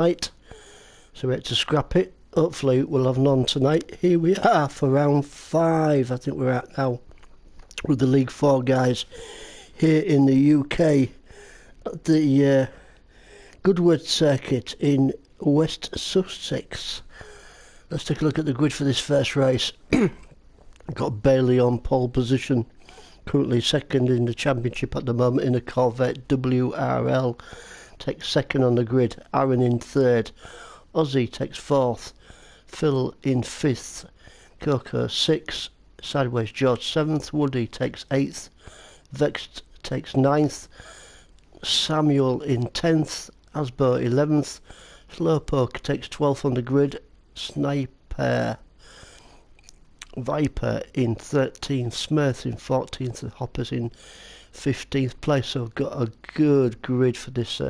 tonight, so we had to scrap it. Hopefully we'll have none tonight. Here we are for round 5, I think we're at now, with the League 4 guys here in the UK at the Goodwood circuit in West Sussex. Let's take a look at the grid for this first race. Got Bailey on pole position, currently second in the championship at the moment in a Corvette WRL. Takes second on the grid. Aaron in third. Ozzy takes fourth. Phil in fifth. Coco 6th. Sideways George 7th. Woody takes 8th. Vexed takes 9th. Samuel in 10th. Asbo 11th. Slowpoke takes 12th on the grid. Sniper Viper in 13th. Smurth in 14th. And Hoppers in 15th place. So I've got a good grid for this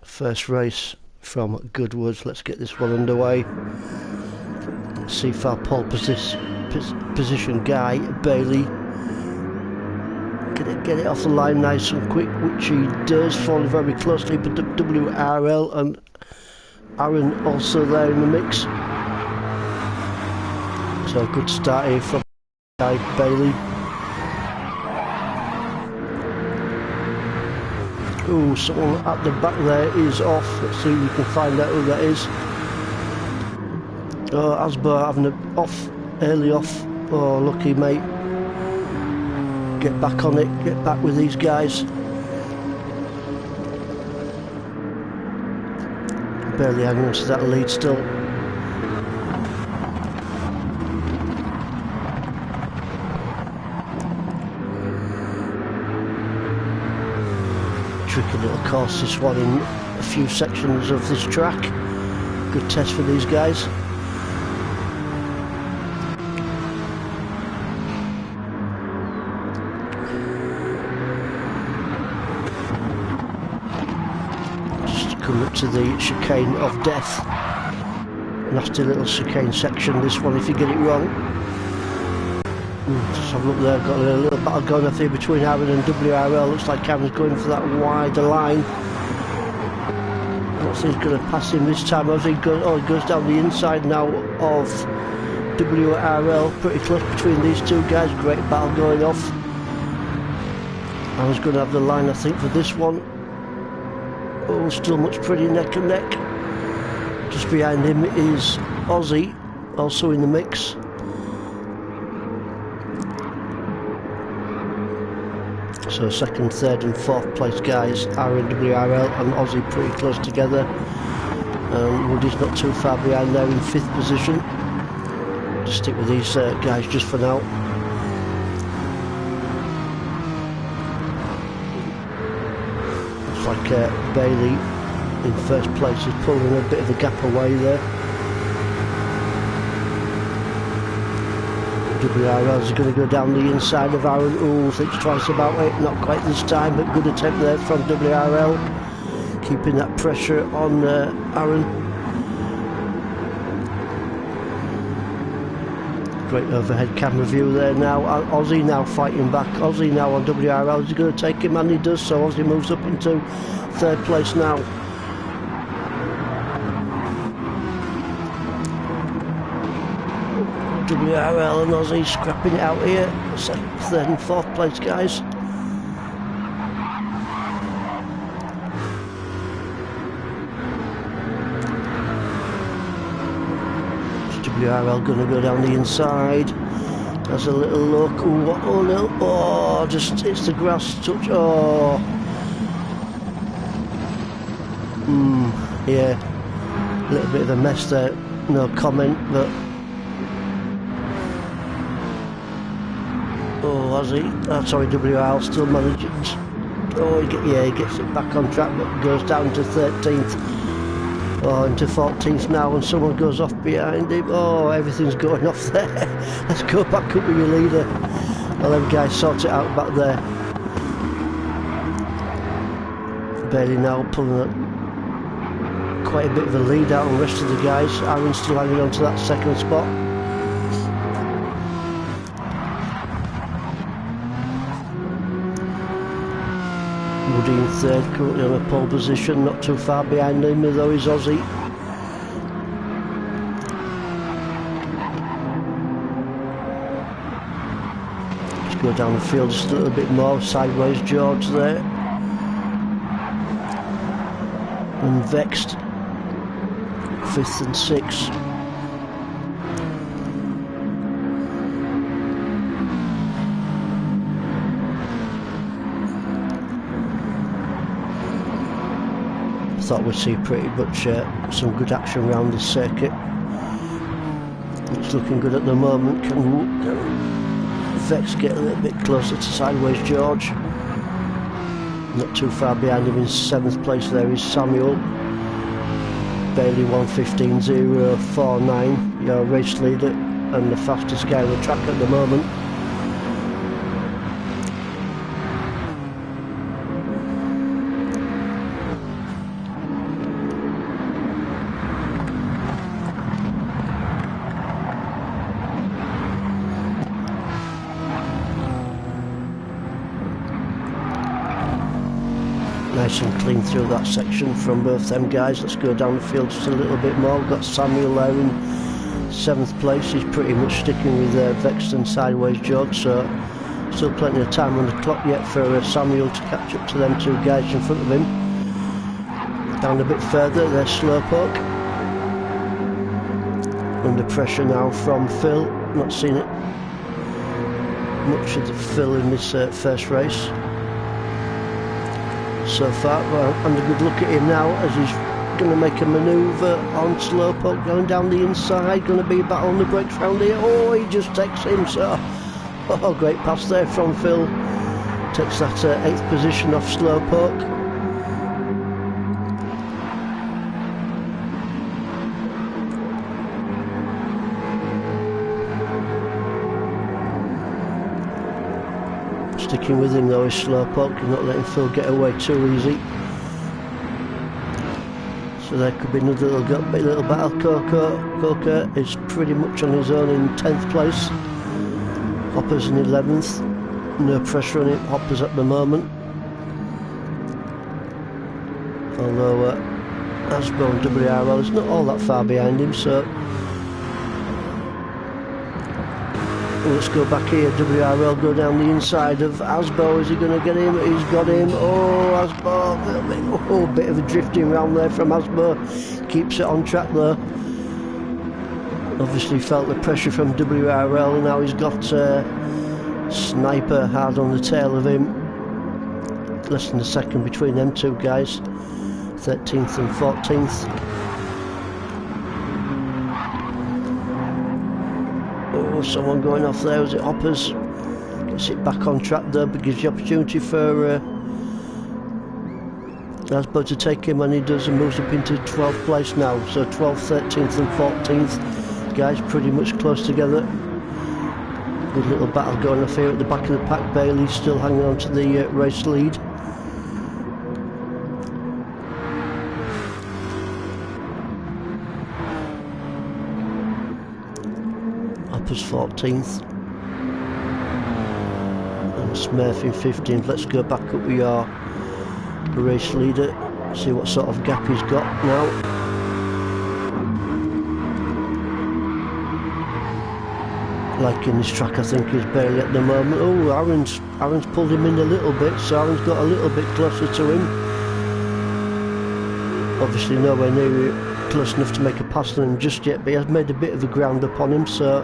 first race from Goodwood. Let's get this one underway. Let's see if our pole position guy Bailey get it off the line nice and quick, which he does, falling very closely, but WRL and Aaron also there in the mix. So a good start here from guy Bailey. Ooh, someone at the back there is off. Let's see if we can find out who that is. Oh, Asbo having an off, early off. Oh, lucky mate. Get back on it, get back with these guys. Barely hanging on to that lead still. Tricky little course, this one, in a few sections of this track. Good test for these guys. Just come up to the chicane of death. Nasty little chicane section, this one, if you get it wrong. Just have a look there, got a little battle going off here between Aaron and WRL. Looks like Aaron's going for that wider line. Looks like he's going to pass him this time. He goes down the inside now of WRL. Pretty close between these two guys. Great battle going off. Aaron's going to have the line, I think, for this one. Oh, still much pretty neck and neck. Just behind him is Ozzy, also in the mix. So second, third and fourth place guys, Aaron WRL and Ozzy pretty close together. Woody's not too far behind there in 5th position. Just stick with these guys just for now. Looks like Bailey in first place is pulling a bit of the gap away there. WRL is going to go down the inside of Aaron. Ooh, thinks twice about it. Not quite this time, but good attempt there from WRL. Keeping that pressure on Aaron. Great overhead camera view there now. Ozzy now fighting back. Ozzy now on WRL. Is he going to take him? And he does, so Ozzy moves up into 3rd place now. WRL and Ozzy scrapping it out here. 3rd and 4th place guys. WRL going to go down the inside. There's a little look. Just it's the grass touch. Oh. Yeah. A little bit of a mess there. No comment, but. Oh, Ozzy, WRL still manages. Oh, he gets it back on track, but goes down to 13th. Oh, into 14th now, and someone goes off behind him. Oh, everything's going off there. Let's go back up with your leader. Well, them guys sort it out back there. Bailey now pulling quite a bit of a lead out on the rest of the guys. Aaron's still hanging on to that 2nd spot. Woody in third, currently on a pole position, not too far behind him, though he's Aussie. Let's go down the field just a little bit more, sideways George there. And Vexed, 5th and 6th. Thought we'd see pretty much some good action around this circuit. It's looking good at the moment. Can Vex get a little bit closer to sideways George? Not too far behind him in 7th place there is Samuel. Bailey 1:15.049, your race leader and the fastest guy on the track at the moment. Nice and clean through that section from both them guys. Let's go down the field just a little bit more. We've got Samuel there in 7th place. He's pretty much sticking with Vexed and sideways George, so still plenty of time on the clock yet for Samuel to catch up to them two guys in front of him. Down a bit further, there's Slowpoke. Under pressure now from Phil. Not seen it much of the Phil in this first race so far, well, and a good look at him now as he's going to make a manoeuvre on Slowpoke going down the inside. Going to be a battle on the brakes round here. Oh, he just takes him, so oh, great pass there from Phil. Takes that 8th position off Slowpoke. Sticking with him though is Slowpoke, not letting Phil get away too easy. So there could be another little battle. Coker is pretty much on his own in 10th place. Hopper's in 11th. No pressure on him, Hopper's at the moment. Although Asbo and WRL is not all that far behind him, so let's go back here. WRL go down the inside of Asbo. Is he going to get him? He's got him. Oh, Asbo. Oh, bit of a drifting round there from Asbo. Keeps it on track though. Obviously felt the pressure from WRL. Now he's got Sniper hard on the tail of him. Less than a second between them two guys. 13th and 14th. Someone going off there, was it Hoppers? Gets it back on track there, but gives the opportunity for Asbo to take him, and he does, and moves up into 12th place now. So 12th, 13th and 14th guys pretty much close together. Good little battle going off here at the back of the pack. Bailey still hanging on to the race lead. Hoppers 14th and Smurf in 15th. Let's go back up with our race leader, see what sort of gap he's got now. Liking this track, I think, is Bailey at the moment. Oh, Aaron's pulled him in a little bit, so Aaron's got a little bit closer to him. Obviously nowhere near close enough to make a pass on him just yet, but he has made a bit of a ground up on him, so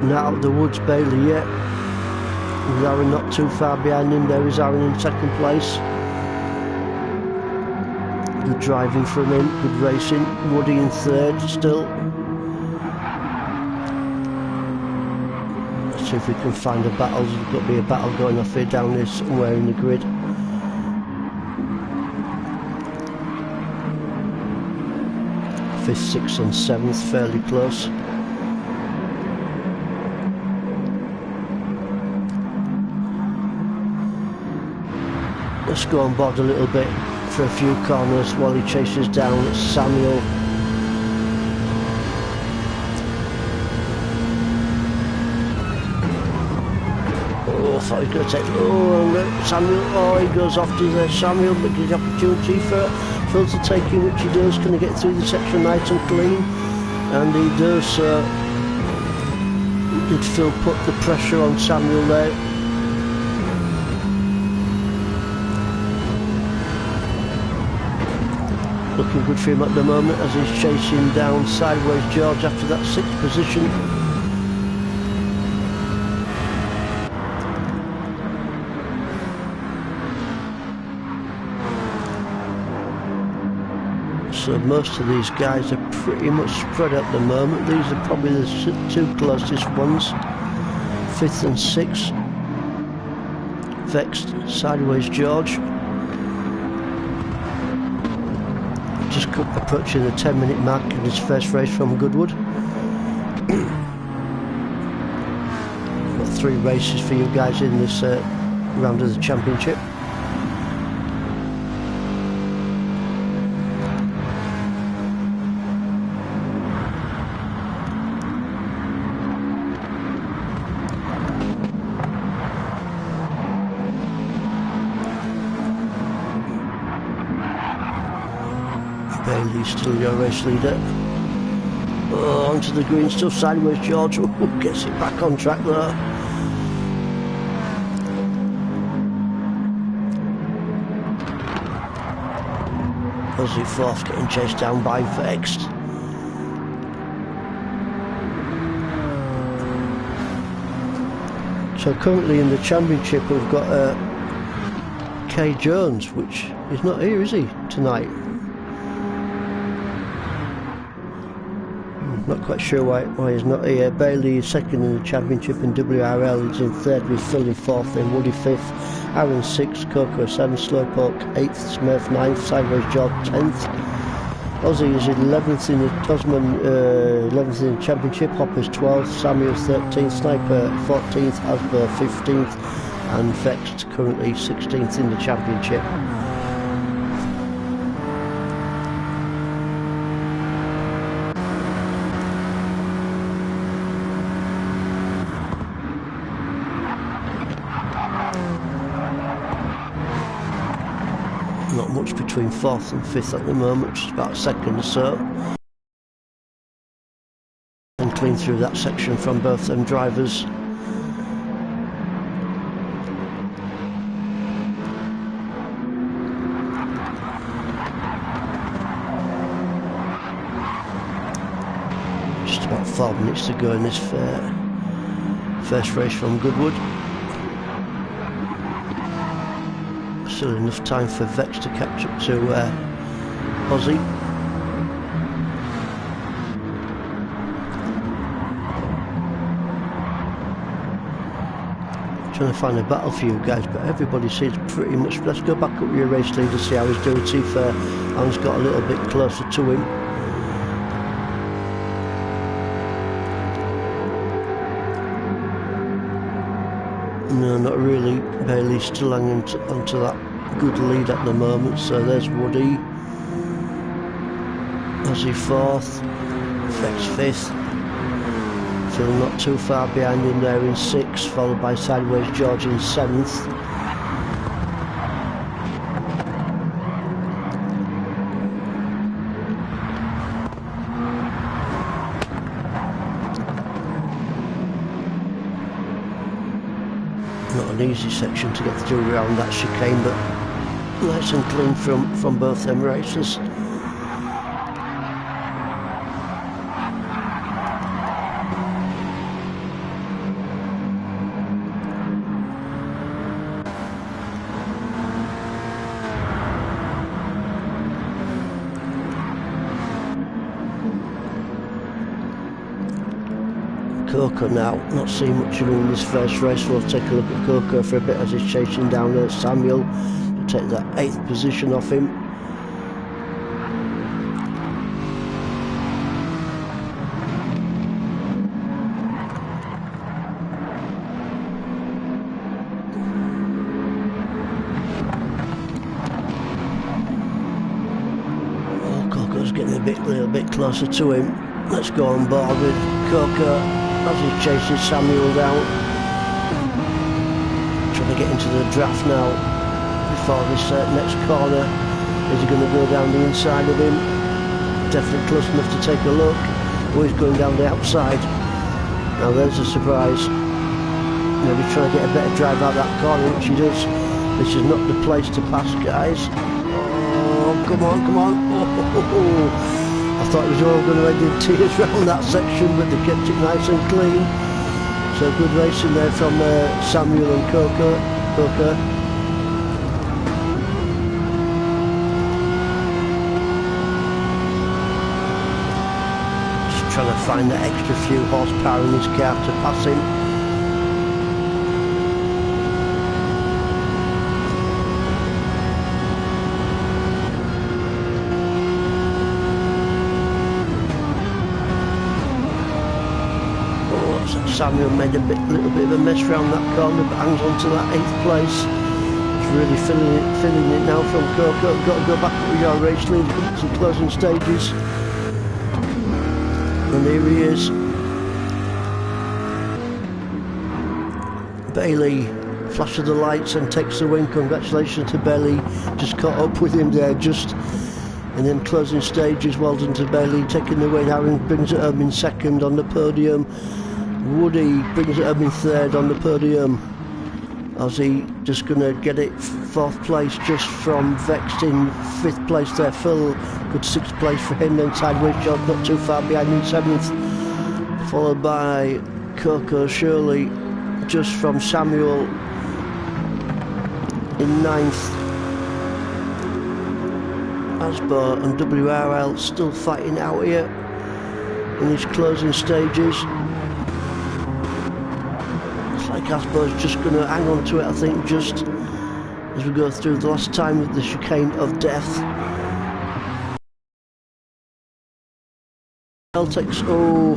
not out of the woods Bailey yet. With Aaron not too far behind him, there is Aaron in 2nd place. Good driving from him, good racing. Woody in 3rd still. Let's see if we can find a battle. There's got to be a battle going off here down here somewhere in the grid. Fifth, 6th and 7th, fairly close. Let's go on board a little bit for a few corners while he chases down Samuel. Oh, I thought he's going to take, and Samuel, he goes off to there, Samuel, but gives the opportunity for Phil to take him, which he does, going to get through the section nice and clean, and he does. Did Phil put the pressure on Samuel there? Looking good for him at the moment as he's chasing down Sideways George after that 6th position. So most of these guys are pretty much spread at the moment. These are probably the 2 closest ones, 5th and 6th. Vexed, Sideways George. Just approaching the 10-minute mark in his first race from Goodwood. Got 3 races for you guys in this round of the championship. Bailey's still your race leader. Onto the green, still Sideways George. Gets it back on track there. Aussie 4th getting chased down by Vexed. So currently in the championship we've got Kay Jones, which is not here, is he, tonight? Not quite sure why he's not here. Bailey is 2nd in the championship in WRL. He's in 3rd with Phil in 4th, then Woody 5th, Aaron 6th, Coco 7th, Slowpoke 8th, Smurf 9th, Sideways George 10th. Ozzy is 11th in the Tosman, 11th in the championship, Hopper's 12th, Samuel 13th, Sniper 14th, Asper 15th, and Vexed currently 16th in the championship. Not much between 4th and 5th at the moment, just about a second or so. And clean through that section from both them drivers. Just about 4 minutes to go in this first race from Goodwood. Still enough time for Vex to catch up to Aussie. Trying to find a battle for you guys, but everybody seems pretty much. Let's go back up with your race leader, see how he's doing. See if Alan's got a little bit closer to him. No, not really. Bailey's still hanging onto that good lead at the moment. So there's Woody, Aussie 4th, Vex 5th. Phil not too far behind him there in 6th, followed by Sideways George in 7th. Not an easy section to get through around that chicane, but nice and clean from both them racers. Coco now, not seeing much of him in this first race. We'll take a look at Coco for a bit as he's chasing down Samuel to take that 8th position off him. Oh, Coco's getting a little bit closer to him. Let's go on board with Coco as he chases Samuel down. get into the draft now before this next corner. Is he going to go down the inside of him? Definitely close enough to take a look. Oh, he's going down the outside. Now there's a surprise. Maybe trying to get a better drive out that corner, which he does. This is not the place to pass, guys. Oh, come on, come on. Oh, I thought it was all going to end in tears around that section, but they kept it nice and clean. So good racing there from Samuel and Coker. Just trying to find that extra few horsepower in his car to pass him. Samuel made a little bit of a mess around that corner, but hangs on to that 8th place. He's really feeling it now from Coco. Got to go back up with your race lead, come to some closing stages. And here he is. Bailey, flash of the lights and takes the win. Congratulations to Bailey. Just caught up with him there, just in them closing stages. Well done to Bailey, taking the win. Aaron brings it home in 2nd on the podium. Woody brings it home in 3rd on the podium. Ozzy just going to get it 4th place just from Vexed in 5th place there. Phil, good 6th place for him. Then sideways job not too far behind in 7th. Followed by Coco Shirley just from Samuel in 9th. Asbo and WRL still fighting out here in these closing stages. Asbo's just going to hang on to it, I think, just as we go through the last time of the chicane of death. Celtics, oh,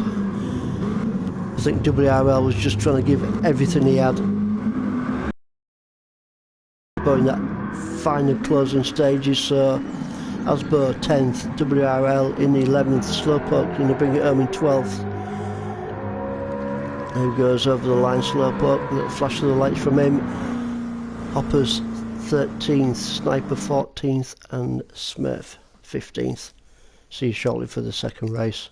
I think WRL was just trying to give everything he had. In that final closing stages, so Asbo 10th, WRL in the 11th, Slowpoke going to bring it home in 12th. There he goes over the line, Slowpoke, a little flash of the lights from him. Hoppers 13th, Sniper 14th and Smurf 15th. See you shortly for the second race.